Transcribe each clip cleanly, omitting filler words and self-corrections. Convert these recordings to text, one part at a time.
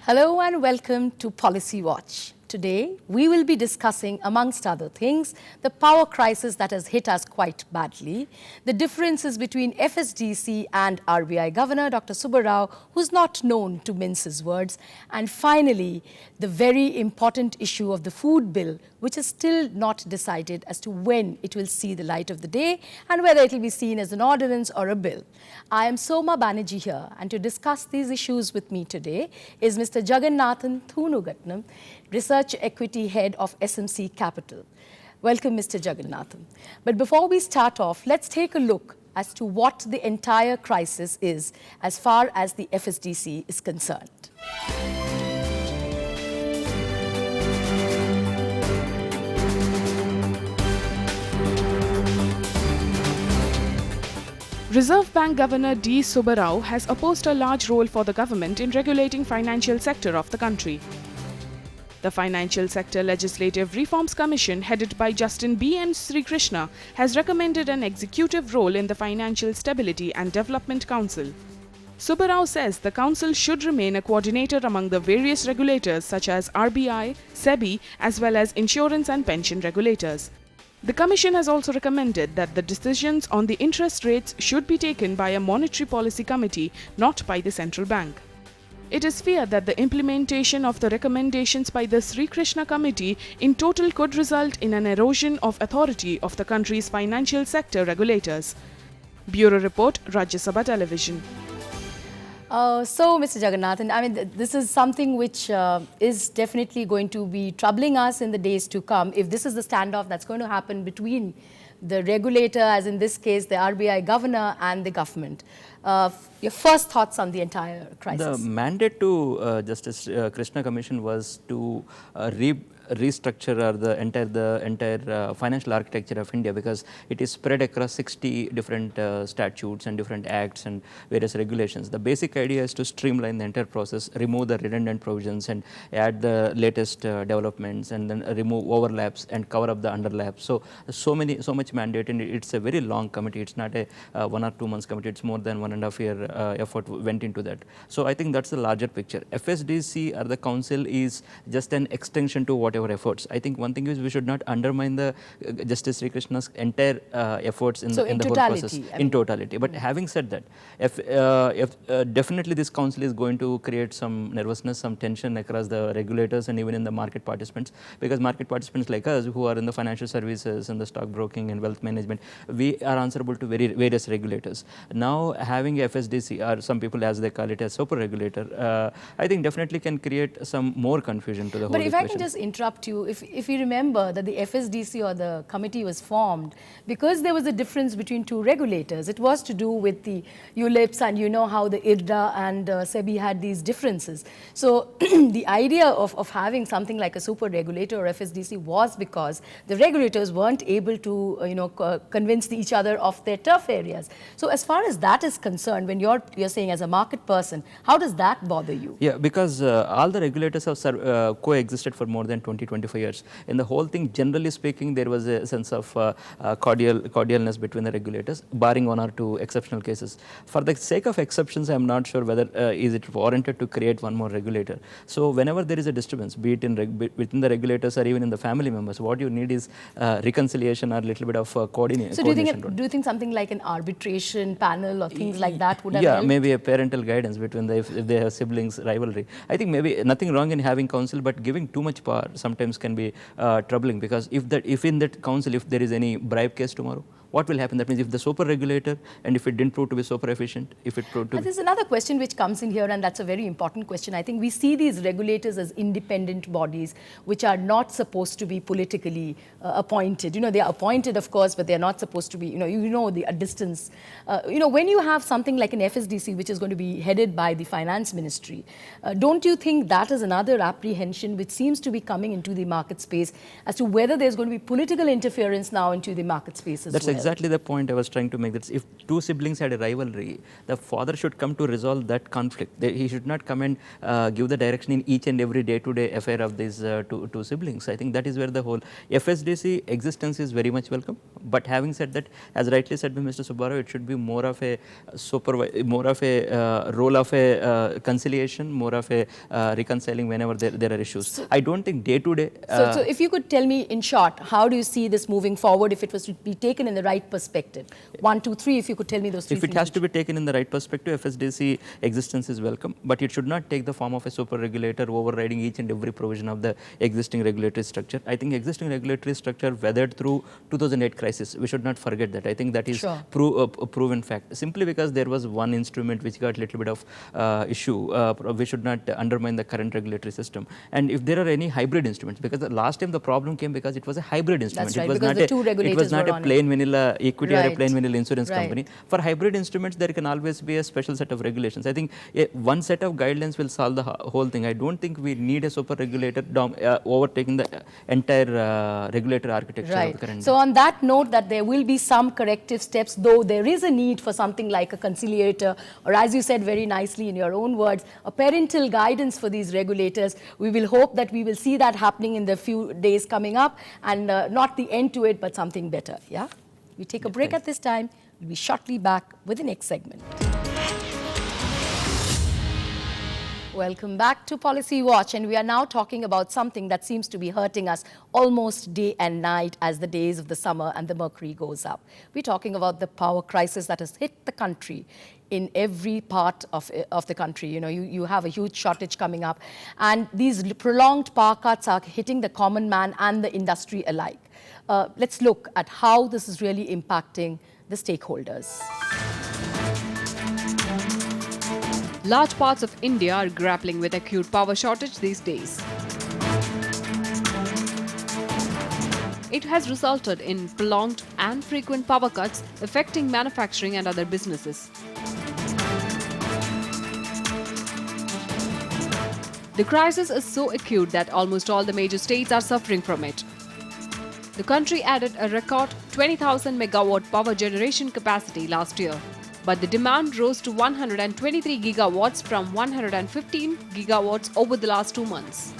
Hello and welcome to Policy Watch. Today, we will be discussing, amongst other things, the power crisis that has hit us quite badly, the differences between FSDC and RBI Governor Dr. Subbarao, who's not known to mince his words, and finally, the very important issue of the food bill, which is still not decided as to when it will see the light of the day and whether it will be seen as an ordinance or a bill. I am Soma Banerjee here, and to discuss these issues with me today is Mr. Jagannadham Thunuguntla, Research Equity Head of SMC Capital. Welcome, Mr. Jagannadham. But before we start off, let's take a look as to what the entire crisis is as far as the FSDC is concerned. Reserve Bank Governor D. Subbarao has opposed a large role for the government in regulating financial sector of the country. The Financial Sector Legislative Reforms Commission, headed by Justice B. N. Krishna, has recommended an executive role in the Financial Stability and Development Council. Subbarao says the council should remain a coordinator among the various regulators such as RBI, SEBI, as well as insurance and pension regulators. The Commission has also recommended that the decisions on the interest rates should be taken by a monetary policy committee, not by the central bank. It is feared that the implementation of the recommendations by the Sri Krishna Committee in total could result in an erosion of authority of the country's financial sector regulators. Bureau Report, Rajya Sabha Television. So, Mr. Jagannathan, I mean, this is something which is definitely going to be troubling us in the days to come if this is the standoff that's going to happen between the regulator, as in this case, the RBI governor and the government. Your first thoughts on the entire crisis? The mandate to Justice Krishna Commission was to restructure the entire financial architecture of India, because it is spread across 60 different statutes and different acts and various regulations. The basic idea is to streamline the entire process, remove the redundant provisions and add the latest developments, and then remove overlaps and cover up the underlaps. So much mandate, and it's a very long committee. It's not a 1 or 2 months committee. It's more than 1.5 year effort went into that. So I think that's the larger picture. FSDC or the council is just an extension to whatever efforts. I think one thing is we should not undermine the Justice Sri Krishna's entire efforts in the whole process in totality. But having said that, definitely this council is going to create some nervousness, some tension across the regulators and even in the market participants, because market participants like us who are in the financial services and the stock broking and wealth management, we are answerable to various regulators. Now having FSDC, or some people as they call it as super regulator, I think definitely can create some more confusion to the whole equation. But if I can just interrupt you, if you remember that the FSDC or the committee was formed because there was a difference between two regulators. It was to do with the ULIPs, and you know how the IRDA and SEBI had these differences. So the idea of having something like a super regulator or FSDC was because the regulators weren't able to convince each other of their turf areas. So as far as that is concerned, when you're saying as a market person, how does that bother you? Yeah, because all the regulators have coexisted for more than 20-25 years. In the whole thing, generally speaking, there was a sense of cordialness between the regulators, barring 1 or 2 exceptional cases. For the sake of exceptions, I am not sure whether is it warranted to create one more regulator. So whenever there is a disturbance, be it within the regulators or even in the family members, what you need is reconciliation or a little bit of coordination. So do you think something like an arbitration panel or things like that would have helped? Maybe a parental guidance between if they have siblings rivalry. I think maybe nothing wrong in having counsel, but giving too much power sometimes can be troubling, because if in that council, if there is any bribe case tomorrow, what will happen? That means if the super regulator, and if it didn't prove to be super efficient, if it proved to There's another question which comes in here, and that's a very important question. I think we see these regulators as independent bodies which are not supposed to be politically appointed. They are appointed, of course, but they're not supposed to be, the distance. When you have something like an FSDC which is going to be headed by the finance ministry, don't you think that is another apprehension which seems to be coming into the market space as to whether there's going to be political interference now into the market space as well? Exactly the point I was trying to make. That if two siblings had a rivalry, the father should come to resolve that conflict. He should not come and give the direction in each and every day-to-day affair of these two siblings. I think that is where the whole FSDC existence is very much welcome. But having said that, as rightly said by Mr. Subbarao, it should be more of a role of a conciliation, more of a reconciling whenever there are issues. So, I don't think day to day. So if you could tell me in short, how do you see this moving forward if it was to be taken in the right perspective? 1, 2, 3, if you could tell me those three If it things. has to be taken in the right perspective, FSDC existence is welcome, but it should not take the form of a super regulator overriding each and every provision of the existing regulatory structure. I think existing regulatory structure weathered through 2008 crisis. We should not forget that. I think that is Sure. a proven fact. Simply because there was one instrument which got a little bit of issue, we should not undermine the current regulatory system. And if there are any hybrid instruments, because the last time the problem came because it was a hybrid instrument. That's right, it was because not the two regulators it was not were a on plain vanilla equity or a Right. plain vanilla insurance Right. company. For hybrid instruments, there can always be a special set of regulations. I think one set of guidelines will solve the whole thing. I don't think we need a super regulator overtaking the entire regulatory architecture of the current. So on that note, that there will be some corrective steps, though there is a need for something like a conciliator, or as you said very nicely in your own words, a parental guidance for these regulators. We will hope that we will see that happening in the few days coming up, and not the end to it, but something better. Yeah? We take a break at this time. We'll be shortly back with the next segment. Welcome back to Policy Watch, and we are now talking about something that seems to be hurting us almost day and night as the days of the summer and the mercury goes up. We're talking about the power crisis that has hit the country in every part of the country. You know, you have a huge shortage coming up, and these prolonged power cuts are hitting the common man and the industry alike. Let's look at how this is really impacting the stakeholders. Large parts of India are grappling with acute power shortage these days. It has resulted in prolonged and frequent power cuts affecting manufacturing and other businesses. The crisis is so acute that almost all the major states are suffering from it. The country added a record 20,000 megawatt power generation capacity last year. But the demand rose to 123 gigawatts from 115 gigawatts over the last 2 months.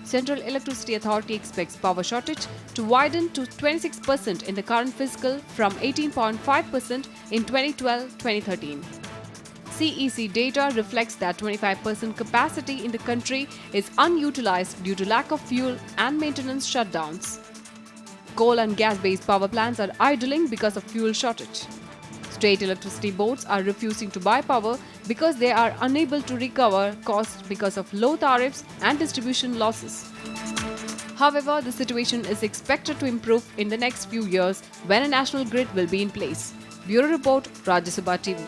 Central Electricity Authority expects power shortage to widen to 26% in the current fiscal from 18.5% in 2012-2013. CEC data reflects that 25% capacity in the country is unutilized due to lack of fuel and maintenance shutdowns. Coal and gas-based power plants are idling because of fuel shortage. State electricity boards are refusing to buy power because they are unable to recover costs because of low tariffs and distribution losses. However, the situation is expected to improve in the next few years when a national grid will be in place. Bureau Report, Rajya Sabha TV.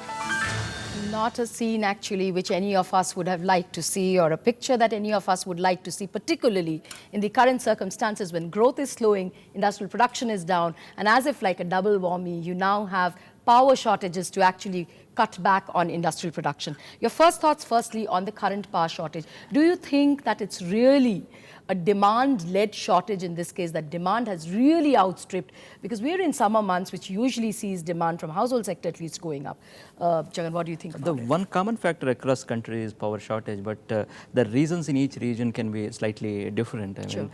Not a scene actually which any of us would have liked to see, or a picture that any of us would like to see, particularly in the current circumstances when growth is slowing, industrial production is down, and as if like a double whammy, you now have power shortages to actually cut back on industrial production. Your first thoughts firstly on the current power shortage. Do you think that it's really a demand-led shortage in this case, that demand has really outstripped, because we're in summer months which usually sees demand from household sector at least going up. Jagan, what do you think about it? One common factor across country is power shortage, but the reasons in each region can be slightly different. I mean,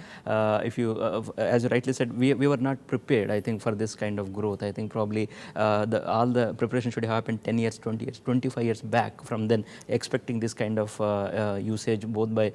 if you, as you rightly said, we were not prepared, I think, for this kind of growth. I think probably all the preparation should have happened 10 years, 20 years, 25 years back from then, expecting this kind of usage, both by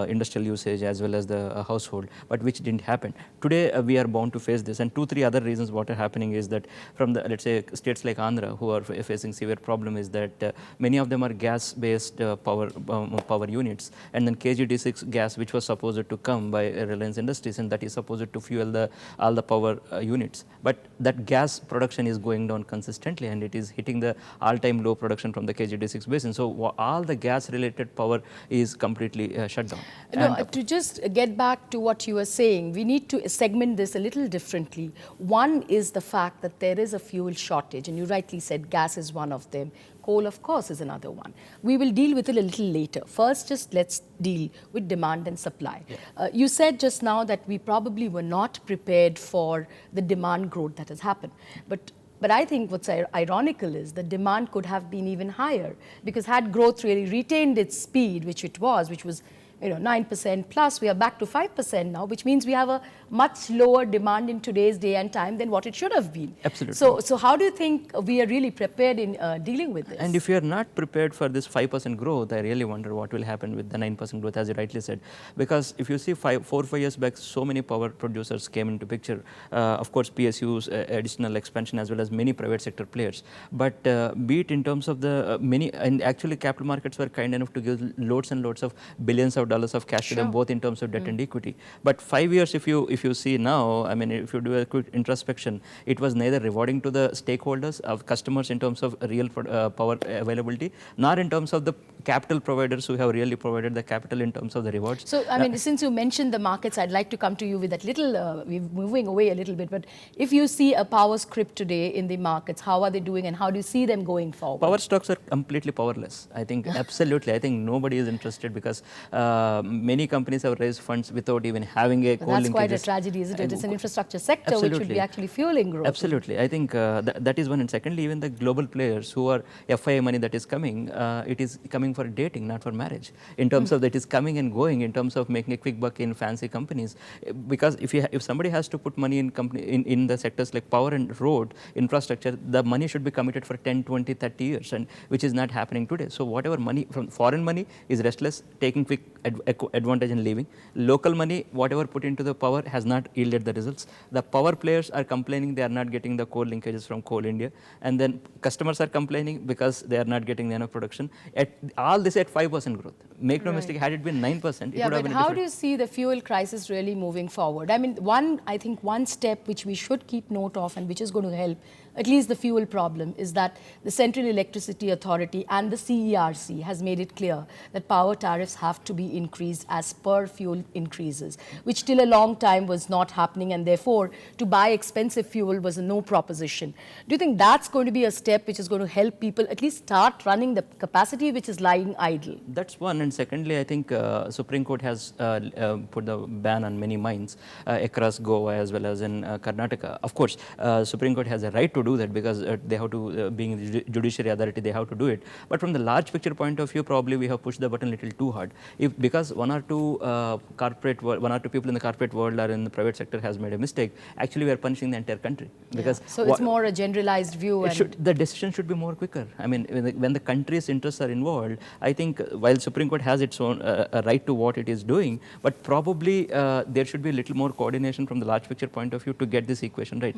industrial usage as well as the household, but which didn't happen. Today, we are bound to face this, and 2-3 other reasons what are happening is that from the, let's say, states like Andhra, who are facing severe problem, is that many of them are gas-based power units, and then KG-D6 gas, which was supposed to come by Reliance Industries, and that is supposed to fuel all the power units. But that gas production is going down consistently, and it is hitting the all-time low production from the KG-D6 basin. So all the gas-related power is completely shut down. No, to just get back to what you were saying, we need to segment this a little differently. One is the fact that there is a fuel shortage, and you rightly said gas is one of them. Coal, of course, is another one. We will deal with it a little later. First, just let's deal with demand and supply. Yeah. You said just now that we probably were not prepared for the demand growth that has happened. But I think what's ironical is the demand could have been even higher, because had growth really retained its speed, which it was, which was 9% plus. We are back to 5% now, which means we have a much lower demand in today's day and time than what it should have been. Absolutely. So how do you think we are really prepared in dealing with this? And if you are not prepared for this 5% growth, I really wonder what will happen with the 9% growth, as you rightly said. Because if you see 4 or 5 years back, so many power producers came into picture. Of course, PSUs, additional expansion, as well as many private sector players. But be it in terms of the many, and actually capital markets were kind enough to give loads and loads of billions of dollars of cash to them, both in terms of debt and equity. But 5 years, if you see now, I mean, if you do a quick introspection, it was neither rewarding to the stakeholders of customers in terms of real power availability, nor in terms of the capital providers who have really provided the capital in terms of the rewards. So, I mean, since you mentioned the markets, I'd like to come to you with that little, we're moving away a little bit, but if you see a power script today in the markets, how are they doing and how do you see them going forward? Power stocks are completely powerless. I think absolutely. I think nobody is interested because many companies have raised funds without even having a coal linkages. That's quite a tragedy, isn't it? It's an infrastructure sector absolutely. which should be actually fueling growth. Absolutely. I think that is one. And secondly, even the global players who are FII money that is coming, it is coming for dating, not for marriage. In terms of that is coming and going, in terms of making a quick buck in fancy companies. Because if somebody has to put money in the sectors like power and road infrastructure, the money should be committed for 10, 20, 30 years, and which is not happening today. So whatever money from foreign money is restless, taking quick advantage and leaving. Local money, whatever put into the power, has not yielded the results. The power players are complaining they are not getting the coal linkages from Coal India, and then customers are complaining because they are not getting enough production. All this at 5% growth. Make no mistake, had it been 9%, it would have been but different. how do you see the fuel crisis really moving forward? I mean, I think one step which we should keep note of and which is going to help at least the fuel problem is that the Central Electricity Authority and the CERC has made it clear that power tariffs have to be increased as per fuel increases, which till a long time was not happening, and therefore to buy expensive fuel was a no proposition. Do you think that's going to be a step which is going to help people at least start running the capacity which is lying idle? That's one. And secondly, I think Supreme Court has put the ban on many mines across Goa as well as in Karnataka. Of course, Supreme Court has a right to do that because they have to, being the judiciary authority, they have to do it. But from the large picture point of view, probably we have pushed the button a little too hard. Because one or two people in the corporate world or in the private sector has made a mistake, actually we are punishing the entire country. Because so it's more a generalized view. The decision should be more quicker. I mean, when the country's interests are involved, I think while Supreme Court has its own right to what it is doing, but probably there should be a little more coordination from the large picture point of view to get this equation right.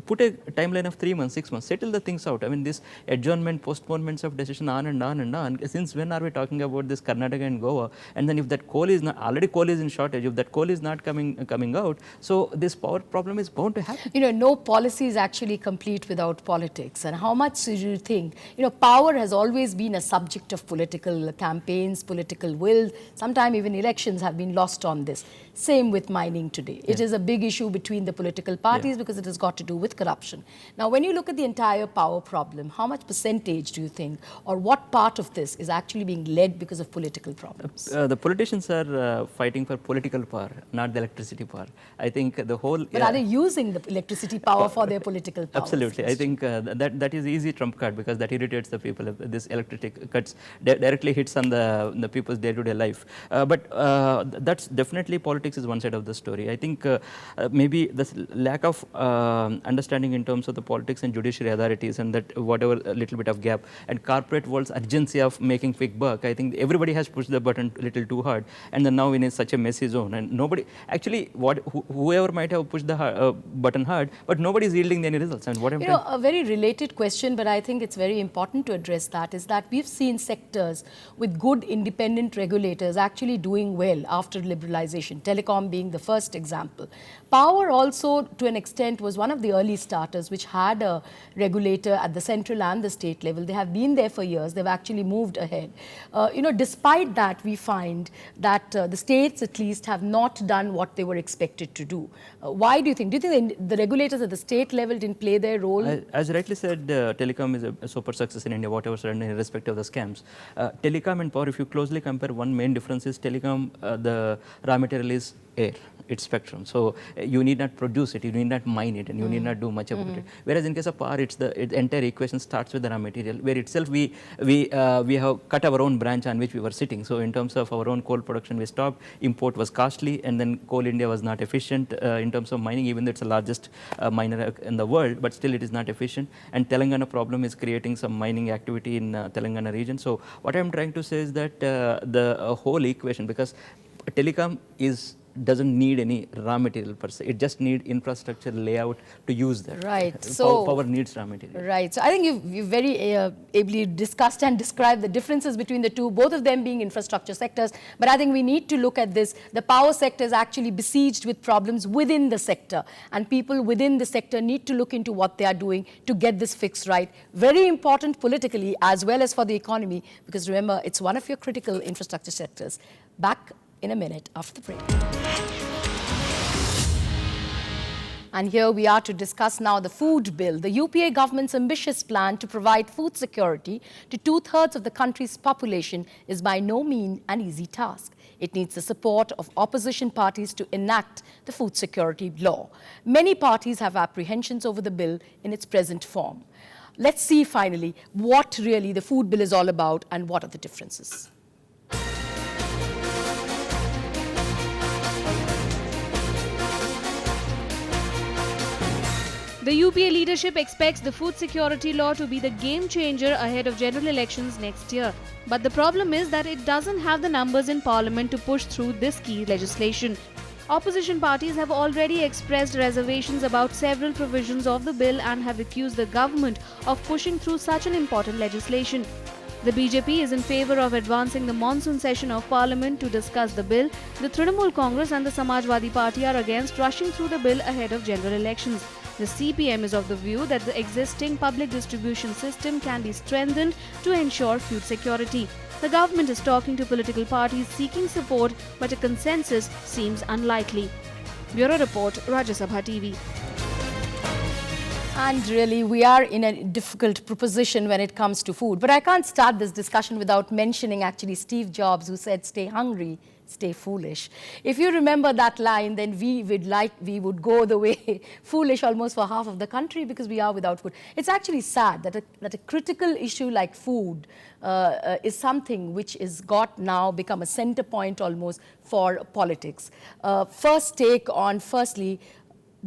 Put a timeline of 3 months, 6 months, settle the things out. I mean, this adjournment, postponements of decision on and on and on. Since when are we talking about this Karnataka and Goa? And then if that coal is not, already coal is in shortage, if that coal is not coming out, so this power problem is bound to happen. No policy is actually complete without politics. And how much do you think, power has always been a subject of political campaigns, political will. Sometimes even elections have been lost on this. Same with mining today. It is a big issue between the political parties because it has got to do with corruption. Now, when you look at the entire power problem, how much percentage do you think, or what part of this is actually being led because of political problems? The politicians are fighting for political power, not the electricity power. I think the whole... But are they using the electricity power for their political power? Absolutely. I think that is easy trump card because that irritates the people. This electricity cuts directly hits on the people's day-to-day life. But that's definitely politics is one side of the story. I think maybe this lack of understanding in terms of the politics and judiciary authorities and that whatever a little bit of gap and corporate world's urgency of making quick buck, I think everybody has pushed the button a little too hard, and then now in such a messy zone, and nobody actually whoever might have pushed the button hard, but nobody is yielding any results. And what a very related question, but I think it's very important to address that, is that we've seen sectors with good independent regulators actually doing well after liberalization, telecom being the first example. Power also, to an extent, was one of the early starters which had a regulator at the central and the state level. They have been there for years. They've actually moved ahead. Despite that, we find that the states at least have not done what they were expected to do. Why do you think? Do you think the regulators at the state level didn't play their role? As you rightly said, telecom is a super success in India, whatever surrounding, irrespective of the scams. Telecom and power, if you closely compare, one main difference is telecom, the raw material is air, it's spectrum. So you need not produce it, you need not mine it, and you need not do much about it. Whereas in case of power, the entire equation starts with the raw material, where itself we have cut our own branch on which we were sitting. So in terms of our own coal production, we stopped. Import was costly, and then Coal India was not efficient in terms of mining, even though it's the largest miner in the world, but still it is not efficient. And Telangana problem is creating some mining activity in Telangana region. So what I'm trying to say is that the whole equation, because telecom doesn't need any raw material per se. It just needs infrastructure layout to use that. Right. So power needs raw material. Right. So I think you've very ably discussed and described the differences between the two, both of them being infrastructure sectors. But I think we need to look at this. The power sector is actually besieged with problems within the sector, and people within the sector need to look into what they are doing to get this fixed right. Very important politically as well as for the economy, because remember, it's one of your critical infrastructure sectors. Back in a minute after the break. And here we are to discuss now the food bill, the UPA government's ambitious plan to provide food security to 2/3 of the country's population is by no means an easy task. It needs the support of opposition parties to enact the food security law. Many parties have apprehensions over the bill in its present form. Let's see finally what really the food bill is all about and what are the differences. The UPA leadership expects the food security law to be the game changer ahead of general elections next year. But the problem is that it doesn't have the numbers in parliament to push through this key legislation. Opposition parties have already expressed reservations about several provisions of the bill and have accused the government of pushing through such an important legislation. The BJP is in favour of advancing the monsoon session of Parliament to discuss the bill. The Trinamool Congress and the Samajwadi Party are against rushing through the bill ahead of general elections. The CPM is of the view that the existing public distribution system can be strengthened to ensure food security. The government is talking to political parties seeking support, but a consensus seems unlikely. Bureau Report, Rajya Sabha TV. And really, we are in a difficult proposition when it comes to food. But I can't start this discussion without mentioning actually Steve Jobs, who said, "Stay hungry, stay foolish." If you remember that line, then we would go the way foolish almost for half of the country, because we are without food. It's actually sad that a critical issue like food is something which is now become a center point almost for politics. First take on, firstly,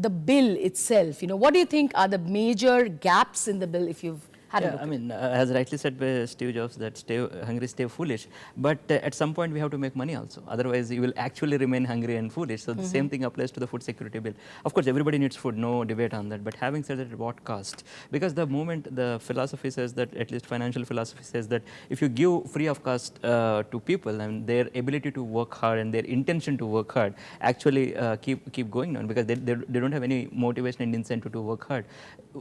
the bill itself. What do you think are the major gaps in the bill, if you've had a look? I mean, as rightly said by Steve Jobs, that stay hungry, stay foolish. But at some point, we have to make money also. Otherwise, you will actually remain hungry and foolish. So the same thing applies to the food security bill. Of course, everybody needs food, no debate on that. But having said that, at what cost? Because the moment the philosophy says that, at least financial philosophy says that, if you give free of cost to people, and their ability to work hard and their intention to work hard actually keep going on, because they don't have any motivation and incentive to work hard.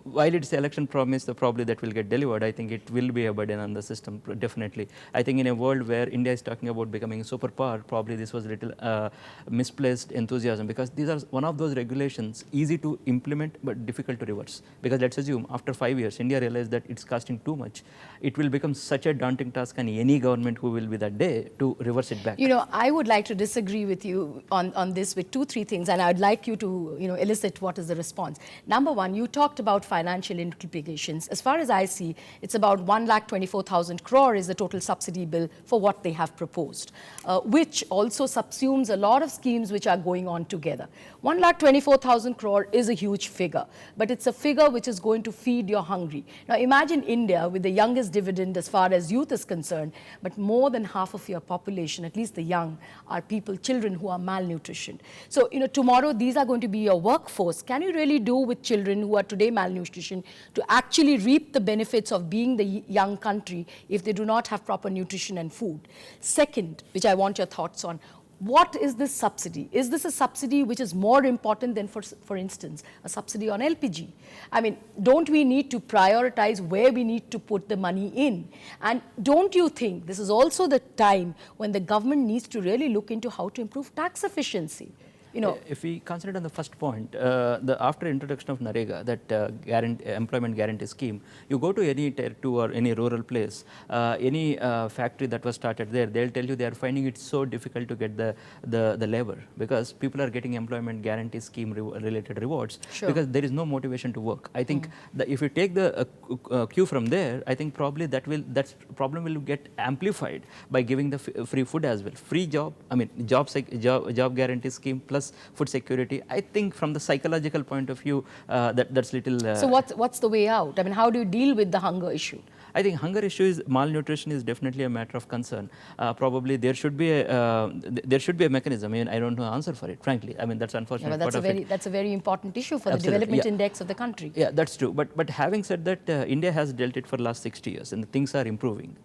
While it's election promise, probably that will get delivered, I think it will be a burden on the system, definitely. I think in a world where India is talking about becoming a superpower, probably this was a little misplaced enthusiasm, because these are one of those regulations easy to implement but difficult to reverse. Because let's assume after 5 years, India realized that it's costing too much. It will become such a daunting task on any government who will be that day to reverse it back. I would like to disagree with you on this with 2-3 things, and I'd like you to elicit what is the response. Number one, you talked about financial implications. As far as I see, it's about 1,24,000 crore is the total subsidy bill for what they have proposed, which also subsumes a lot of schemes which are going on together. 1,24,000 crore is a huge figure, but it's a figure which is going to feed your hungry. Now imagine India with the youngest dividend as far as youth is concerned, but more than half of your population, at least the young, are children who are malnutritioned. So, tomorrow these are going to be your workforce. Can you really do with children who are today malnutrition to actually reap the benefits of being the young country if they do not have proper nutrition and food? Second, which I want your thoughts on, what is this subsidy? Is this a subsidy which is more important than, for instance, a subsidy on LPG? I mean, don't we need to prioritize where we need to put the money in? And don't you think this is also the time when the government needs to really look into how to improve tax efficiency? If we consider on the first point, after introduction of NREGA, that employment guarantee scheme, you go to any tier 2 or any rural place, any factory that was started there, they'll tell you they are finding it so difficult to get the labor, because people are getting employment guarantee scheme related rewards, because there is no motivation to work. I think that if you take the cue from there, I think probably that problem will get amplified by giving the free food as well. Free job, I mean job guarantee scheme plus food security. I think from the psychological point of view, that's little. So what's the way out? I mean, how do you deal with the hunger issue? I think hunger issue is malnutrition is definitely a matter of concern. Probably there should be a mechanism. I mean, I don't know the answer for it, frankly. I mean, that's unfortunate. Yeah, that's a very important issue for the development index of the country. Yeah, that's true. But having said that, India has dealt it for the last 60 years, and things are improving.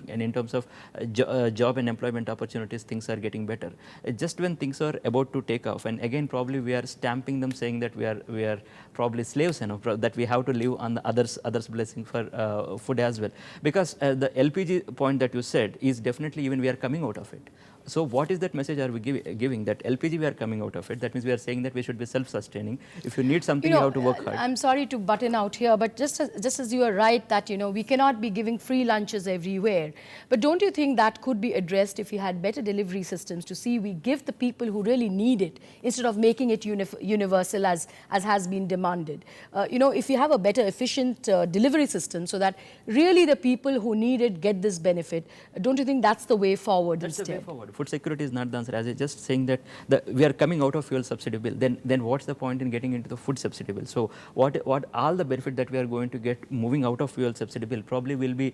And in terms of job and employment opportunities, things are getting better. Just when things are about to take off, and again, probably we are stamping them, saying that we are probably slaves, that we have to live on the others' blessing for food as well, because the LPG point that you said is definitely, even we are coming out of it. So what is that message are we giving? That LPG we are coming out of it. That means we are saying that we should be self-sustaining. If you need something, you have to work hard. I'm sorry to butt in out here, but just as you are right that, we cannot be giving free lunches everywhere. But don't you think that could be addressed if we had better delivery systems to see we give the people who really need it instead of making it universal as has been demanded? If you have a better, efficient delivery system so that really the people who need it get this benefit, don't you think that's the way forward? That's the way forward. Food security is not the answer. As I just saying that we are coming out of fuel subsidy bill, then what's the point in getting into the food subsidy bill? So what all the benefit that we are going to get moving out of fuel subsidy bill probably will be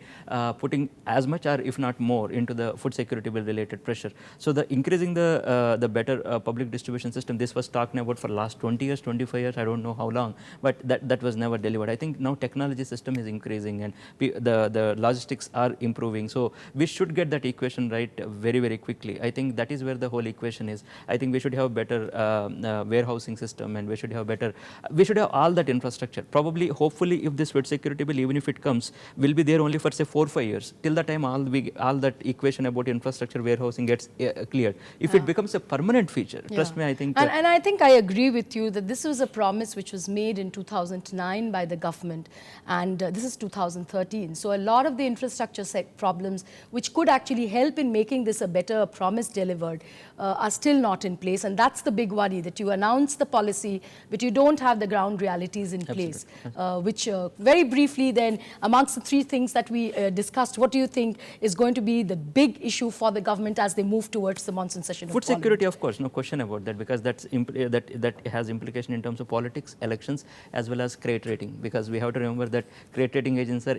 putting as much or if not more into the food security bill related pressure. So the increasing the better public distribution system, this was talking about for last 20 years, 25 years, I don't know how long, but that was never delivered. I think now technology system is increasing and the logistics are improving. So we should get that equation right very, very quickly. I think that is where the whole equation is. I think we should have better warehousing system, and we should have all that infrastructure. Probably, hopefully, if this food security bill, even if it comes, will be there only for say 4 or 5 years. Till the time all that equation about infrastructure, warehousing gets cleared. If it becomes a permanent feature, trust me, I think. And I think I agree with you that this was a promise which was made in 2009 by the government, and this is 2013. So a lot of the infrastructure problems which could actually help in making this a better promise delivered are still not in place, and that's the big worry, that you announce the policy but you don't have the ground realities in place. Which very briefly then, amongst the 3 things that we discussed, what do you think is going to be the big issue for the government as they move towards the monsoon session of Food Parliament? security, of course, no question about that, because that has implication in terms of politics, elections, as well as credit rating, because we have to remember that credit rating agents are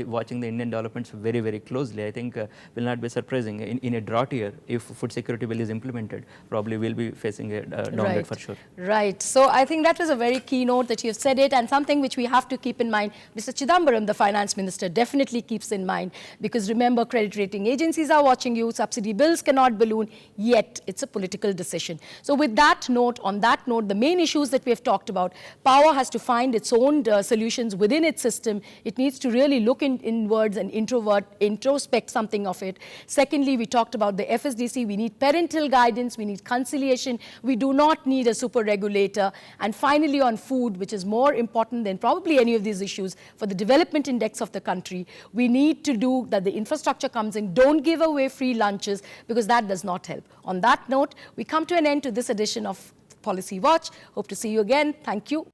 watching the Indian developments very, very closely. I think will not be surprising in a drought year, if food security bill is implemented, probably we'll be facing a downgrade for sure. Right. So I think that was a very key note that you have said it, and something which we have to keep in mind. Mr. Chidambaram, the finance minister, definitely keeps in mind, because remember, credit rating agencies are watching you, subsidy bills cannot balloon, yet it's a political decision. So with that note, on that note, the main issues that we have talked about, power has to find its own solutions within its system. It needs to really look inwards and introspect something of it. Secondly, we talked about the FSDC. We need parental guidance. We need conciliation. We do not need a super regulator. And finally, on food, which is more important than probably any of these issues for the development index of the country, we need to do that the infrastructure comes in. Don't give away free lunches, because that does not help. On that note, we come to an end to this edition of Policy Watch. Hope to see you again. Thank you.